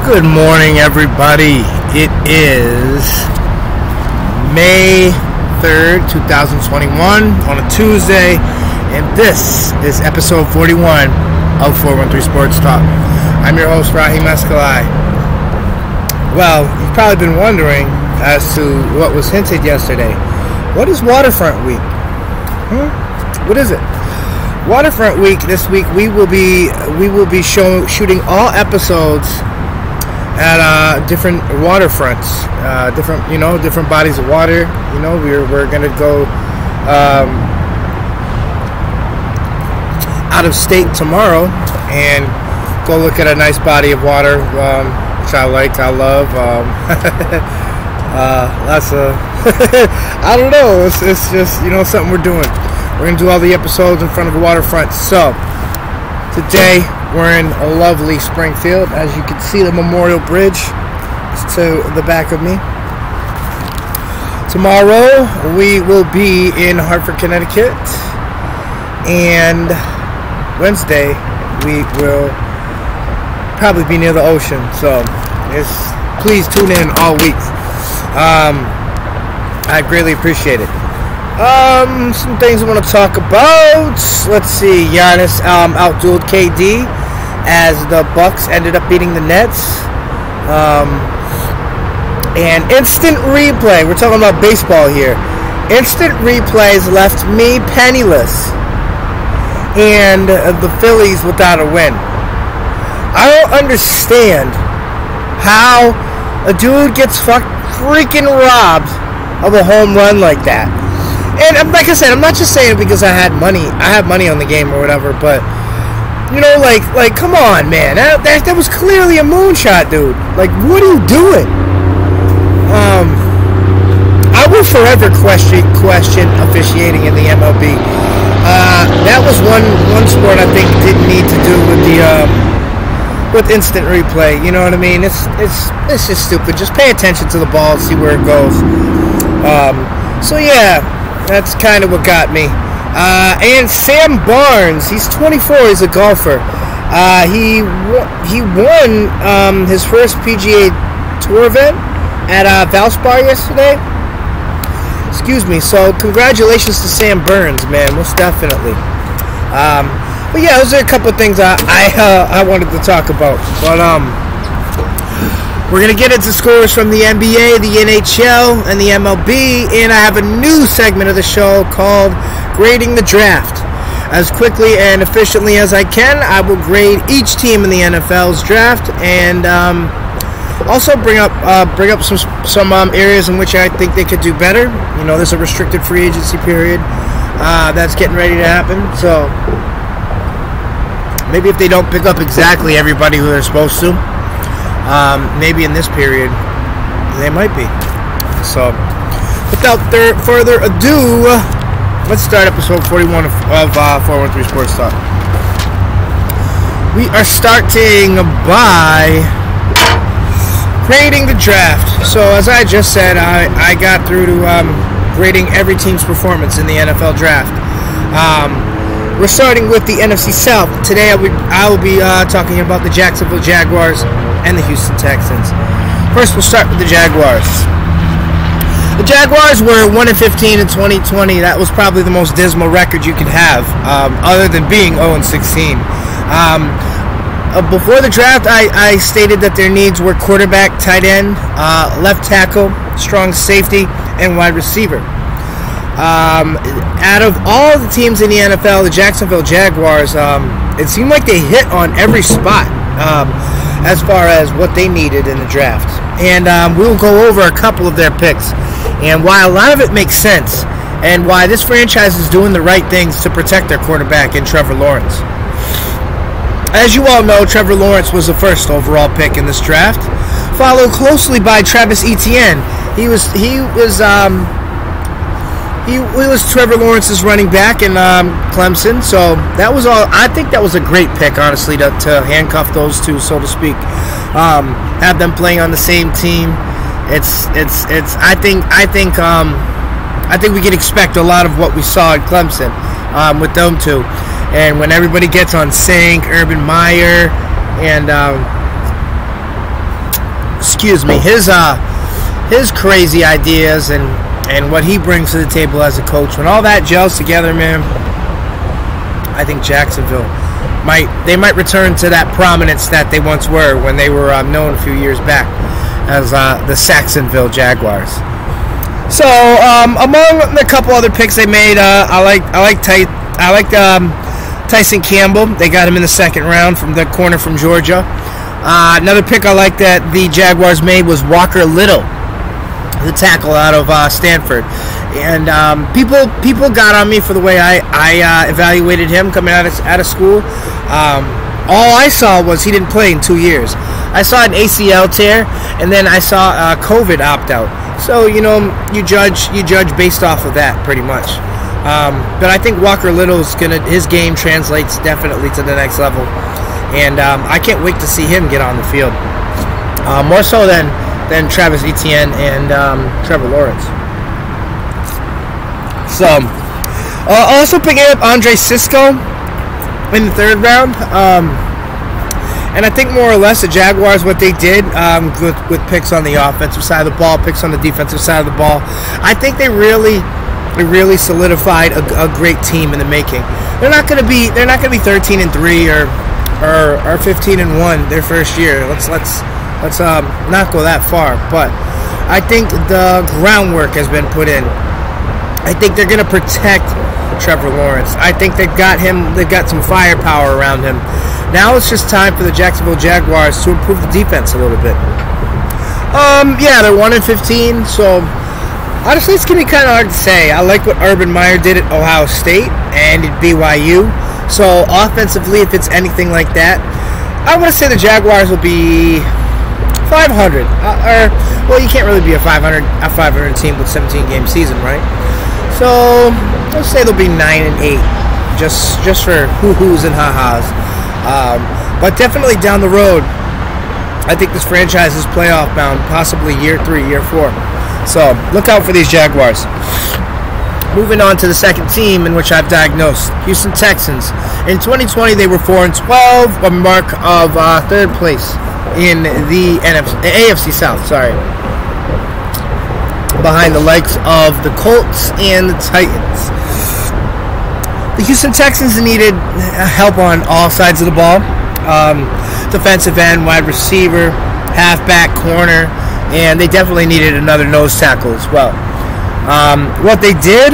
Good morning, everybody. It is May 3rd, 2021 on a Tuesday, and this is episode 41 of 413 Sports Talk. I'm your host, Rahim Escalai. Well, you've probably been wondering as to what was hinted yesterday. What is WATERFRONT Week? What is it? WATERFRONT Week. This week we will be shooting all episodes at different waterfronts, different bodies of water. We're gonna go out of state tomorrow and go look at a nice body of water, which I love. I don't know. It's just something we're doing. We're gonna do all the episodes in front of a waterfront. So today we're in a lovely Springfield. As you can see, the Memorial Bridge is to the back of me. Tomorrow we will be in Hartford, Connecticut, and Wednesday we will probably be near the ocean. So please tune in all week. I greatly appreciate it. Some things I want to talk about. Let's see. Giannis outdueled KD as the Bucks ended up beating the Nets. And instant replay. We're talking about baseball here. Instant replays left me penniless and the Phillies without a win. I don't understand how a dude gets freaking robbed of a home run like that. And like I said, I'm not just saying it because I have money on the game or whatever, but like come on, man. That was clearly a moonshot, dude. Like, what are you doing? I will forever question officiating in the MLB. That was one sport I think didn't need to do with instant replay. You know what I mean? It's just stupid. Just pay attention to the ball, see where it goes. So yeah, that's kind of what got me. And Sam Barnes, he's 24. He's a golfer. He won his first PGA Tour event at Valspar yesterday. Excuse me. So congratulations to Sam Burns, man. Most definitely. But yeah, those are a couple of things I wanted to talk about. But we're going to get into scores from the NBA, the NHL, and the MLB, and I have a new segment of the show called Grading the Draft. As quickly and efficiently as I can, I will grade each team in the NFL's draft, and also bring up some areas in which I think they could do better. There's a restricted free agency period that's getting ready to happen, so maybe if they don't pick up exactly everybody who they're supposed to, maybe in this period they might be. So without further ado, let's start episode 41 of 413 Sports Talk. We are starting by grading the draft. So as I just said, I got through to grading every team's performance in the NFL draft. We're starting with the NFC South. Today I will be talking about the Jacksonville Jaguars and the Houston Texans. First, we'll start with the Jaguars. The Jaguars were 1-15 in 2020. That was probably the most dismal record you could have, other than being 0-16. Before the draft, I stated that their needs were quarterback, tight end, left tackle, strong safety, and wide receiver. Out of all the teams in the NFL, the Jacksonville Jaguars, it seemed like they hit on every spot as far as what they needed in the draft. And we'll go over a couple of their picks and why a lot of it makes sense and why this franchise is doing the right things to protect their quarterback in Trevor Lawrence. As you all know, Trevor Lawrence was the first overall pick in this draft, followed closely by Travis Etienne. He was Trevor Lawrence's running back in Clemson, so that was all. I think that was a great pick, honestly, to handcuff those two, so to speak. Have them playing on the same team. I think we can expect a lot of what we saw in Clemson with them two. And when everybody gets on sync, Urban Meyer and excuse me, his crazy ideas and what he brings to the table as a coach. When all that gels together, man, I think Jacksonville might return to that prominence that they once were when they were known a few years back as the Saxonville Jaguars. So among the couple other picks they made, I like Tyson Campbell. They got him in the second round from the corner from Georgia. Another pick I like that the Jaguars made was Walker Little, the tackle out of Stanford. And people got on me for the way I evaluated him coming out of school. All I saw was he didn't play in 2 years. I saw an ACL tear, and then I saw a COVID opt-out. So, you judge based off of that pretty much. But I think Walker Little's his game translates definitely to the next level. And I can't wait to see him get on the field. More so than Travis Etienne and Trevor Lawrence. So, also picking up Andre Sisco in the third round. And I think more or less the Jaguars, what they did with picks on the offensive side of the ball, picks on the defensive side of the ball, I think they really solidified a great team in the making. They're not going to be 13-3 or 15-1 their first year. Let's not go that far. But I think the groundwork has been put in. I think they're going to protect Trevor Lawrence. I think they've got some firepower around him. Now it's just time for the Jacksonville Jaguars to improve the defense a little bit. Yeah, they're 1-15, so honestly it's going to be kind of hard to say. I like what Urban Meyer did at Ohio State and at BYU. So offensively, if it's anything like that, I want to say the Jaguars will be 500. Well, you can't really be a 500 team with 17-game season, right? So let's say they'll be 9-8, just for hoo-hoos and ha-has. But definitely down the road, I think this franchise is playoff bound, possibly year 3, year 4. So look out for these Jaguars. Moving on to the second team in which I've diagnosed, Houston Texans. In 2020, they were 4-12, a mark of third place in the AFC South. Behind the likes of the Colts and the Titans. The Houston Texans needed help on all sides of the ball. Defensive end, wide receiver, halfback, corner, and they definitely needed another nose tackle as well. What they did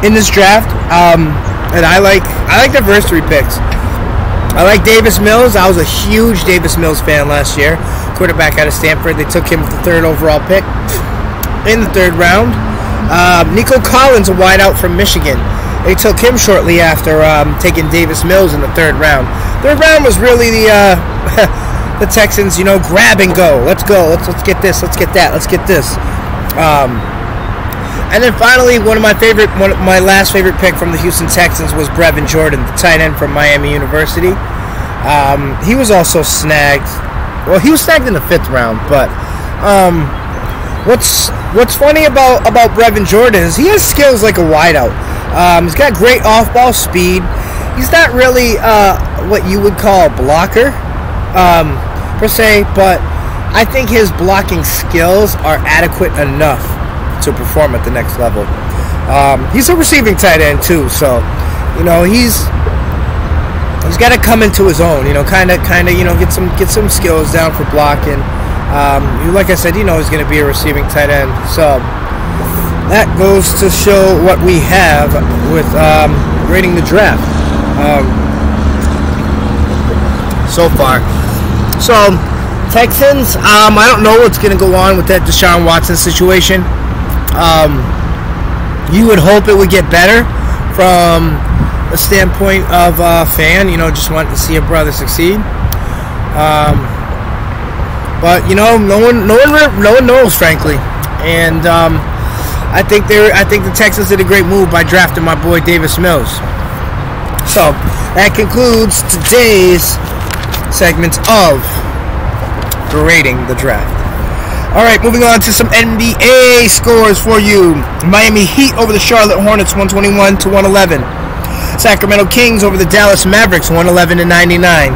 in this draft, and I like their first 3 picks. I like Davis Mills. I was a huge Davis Mills fan last year. Quarterback out of Stanford. They took him with the 3rd overall pick in the 3rd round. Nico Collins, a wideout from Michigan. They took him shortly after taking Davis Mills in the 3rd round. 3rd round was really the Texans, grab and go. Let's go. Let's get this. Let's get that. Let's get this. And then finally, my last favorite pick from the Houston Texans was Brevin Jordan, the tight end from Miami University. He was also snagged. Well, he was snagged in the 5th round, but what's funny about Brevin Jordan is he has skills like a wideout. He's got great off-ball speed. He's not really what you would call a blocker, per se, but I think his blocking skills are adequate enough to perform at the next level. He's a receiving tight end too, so he's got to come into his own. Kind of get some skills down for blocking. Like I said, he's going to be a receiving tight end. So that goes to show what we have with grading the draft so far. So Texans, I don't know what's going to go on with that Deshaun Watson situation. You would hope it would get better from a standpoint of a fan, just wanting to see a brother succeed. But no one knows, frankly. And I think the Texans did a great move by drafting my boy Davis Mills. So that concludes today's segment of grading the draft. All right, moving on to some NBA scores for you. Miami Heat over the Charlotte Hornets, 121-111. Sacramento Kings over the Dallas Mavericks, 111-99.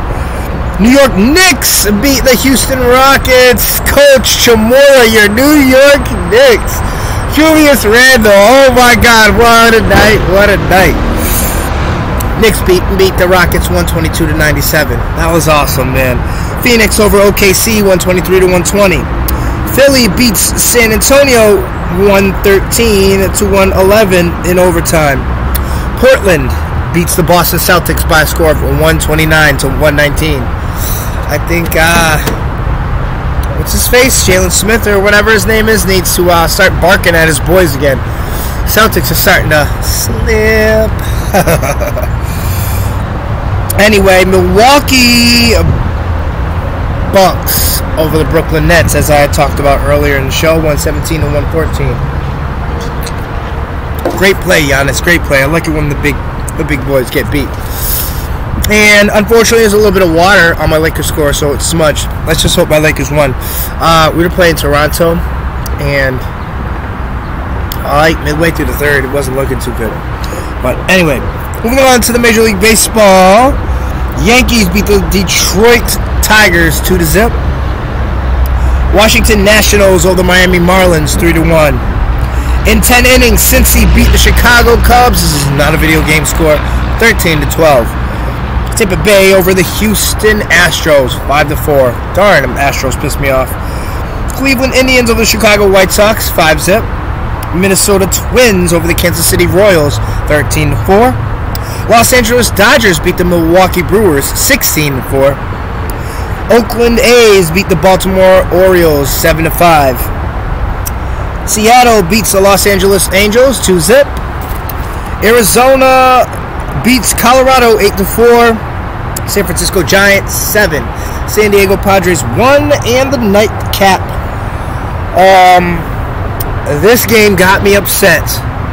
New York Knicks beat the Houston Rockets. Coach Chamorro, your New York Knicks. Julius Randle, oh my God, what a night, what a night. Knicks beat the Rockets 122-97. That was awesome, man. Phoenix over OKC 123-120. Philly beats San Antonio 113-111 in overtime. Portland beats the Boston Celtics by a score of 129-119. I think, what's his face? Jalen Smith or whatever his name is needs to start barking at his boys again. Celtics are starting to slip. Anyway, Milwaukee Bucks over the Brooklyn Nets, as I had talked about earlier in the show, 117-114. Great play, Giannis. Great play. I like it when the big boys get beat. And unfortunately, there's a little bit of water on my Lakers score, so it's smudged. Let's just hope my Lakers won. We were playing Toronto, and midway through the third, it wasn't looking too good. But anyway, moving on to the Major League Baseball. Yankees beat the Detroit Tigers 2-0. Washington Nationals over the Miami Marlins 3-1. In 10 innings, Cincy beat the Chicago Cubs. This is not a video game score, 13-12. Tampa Bay over the Houston Astros 5-4. Darn, them Astros pissed me off. Cleveland Indians over the Chicago White Sox 5-0. Minnesota Twins over the Kansas City Royals 13-4. Los Angeles Dodgers beat the Milwaukee Brewers 16-4. Oakland A's beat the Baltimore Orioles 7-5. Seattle beats the Los Angeles Angels 2-0. Arizona beats Colorado 8-4. San Francisco Giants 7. San Diego Padres 1. And the nightcap. This game got me upset.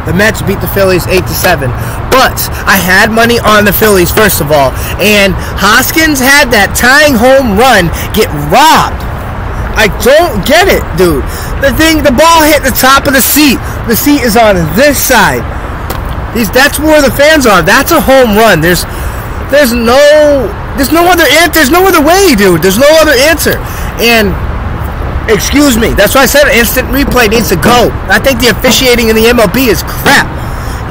The Mets beat the Phillies 8-7. But I had money on the Phillies, first of all. And Hoskins had that tying home run get robbed. I don't get it, dude. The ball hit the top of the seat. The seat is on this side. That's where the fans are. That's a home run. There's no other way, dude. There's no other answer. And excuse me, that's why I said instant replay needs to go. I think the officiating in the MLB is crap.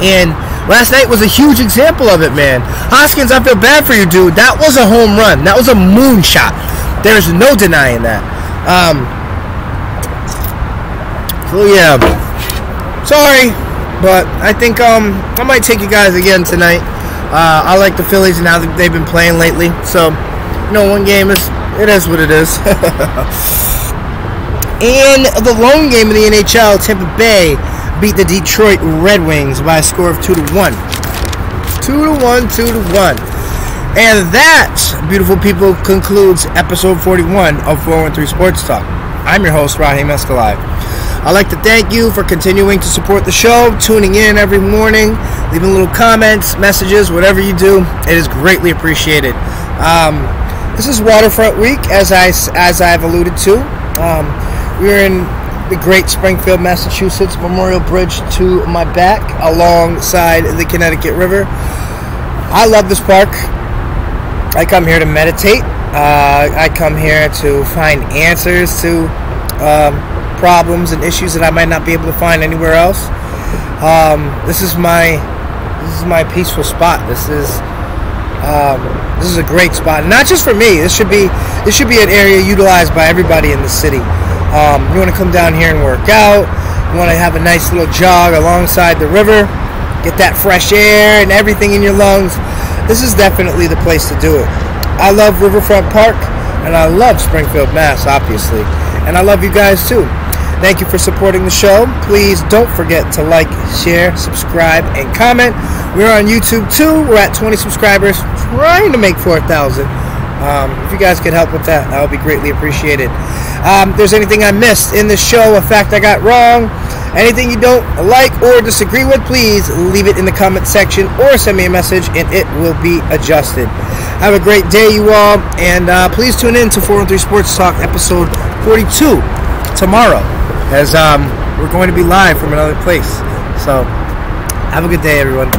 And last night was a huge example of it, man. Hoskins, I feel bad for you, dude. That was a home run. That was a moonshot. There's no denying that. So yeah, sorry, but I think I might take you guys again tonight. I like the Phillies and how they've been playing lately. So, one game is what it is. And the lone game of the NHL, Tampa Bay beat the Detroit Red Wings by a score of 2-1. 2-1. And that, beautiful people, concludes episode 41 of 413 Sports Talk. I'm your host, Raheem Escalay. I'd like to thank you for continuing to support the show, tuning in every morning, leaving little comments, messages, whatever you do. It is greatly appreciated. This is Waterfront Week, as I've alluded to. We're in the great Springfield, Massachusetts, Memorial Bridge to my back, alongside the Connecticut River. I love this park. I come here to meditate. I come here to find answers to problems and issues that I might not be able to find anywhere else. This is my peaceful spot. This is a great spot, not just for me. This should be an area utilized by everybody in the city. You want to come down here and work out. You want to have a nice little jog alongside the river, get that fresh air and everything in your lungs. This is definitely the place to do it. I love Riverfront Park, and I love Springfield, Mass, obviously. And I love you guys, too. Thank you for supporting the show. Please don't forget to like, share, subscribe, and comment. We're on YouTube, too. We're at 20 subscribers, trying to make 4,000. If you guys could help with that, that would be greatly appreciated. If there's anything I missed in the show, a fact I got wrong, anything you don't like or disagree with, please leave it in the comment section or send me a message and it will be adjusted. Have a great day, you all, and please tune in to 413 Sports Talk episode 42 tomorrow, as we're going to be live from another place. So have a good day, everyone.